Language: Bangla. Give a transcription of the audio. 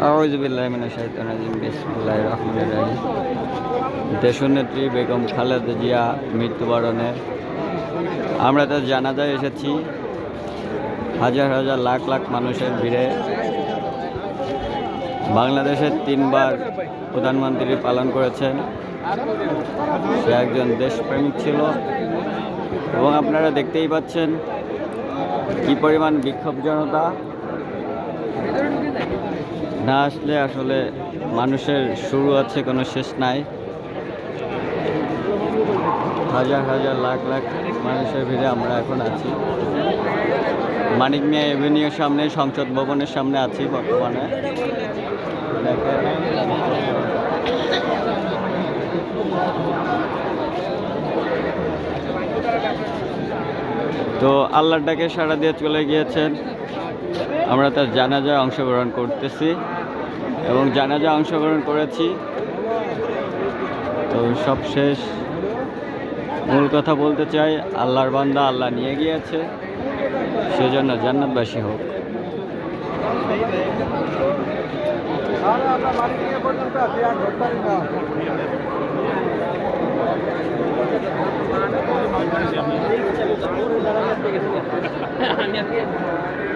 আউযু বিল্লাহি মিনাশ শাইতানির রাজিম বিসমিল্লাহির রহমানির রহিম। দেশনেত্রী বেগম খালেদা জিয়া মৃত্যুবরণে আমরা তার জানাজায় এসেছি। হাজার হাজার লাখ লাখ মানুষের ভিড়ে। বাংলাদেশের 3বার প্রধানমন্ত্রী পালন করেছেন। সে একজন দেশপ্রেমিক ছিল এবং আপনারা দেখতেই পাচ্ছেন কি পরিমাণ বিক্ষোভ জনতা। না আসলে আসলে মানুষের শুরু আছে, কোনো শেষ নাই। হাজার হাজার লাখ লাখ মানুষের ভিড়ে আমরা এখন আছি মানিক মিয়া এভিনিউর সামনে, সংসদ ভবনের সামনে আছি বর্তমানে। তো আল্লাহর ডাকে সাড়া দিয়ে চলে গিয়েছেন। আমরা তার জানাজায় অংশগ্রহণ করতেছি এবং জানাজায় অংশগ্রহণ করেছি। তো সব শেষ, মূল কথা বলতে চাই, আল্লাহর বান্দা আল্লাহ নিয়ে গিয়েছে, সেজন্য জান্নাতবাসী হোক। আমি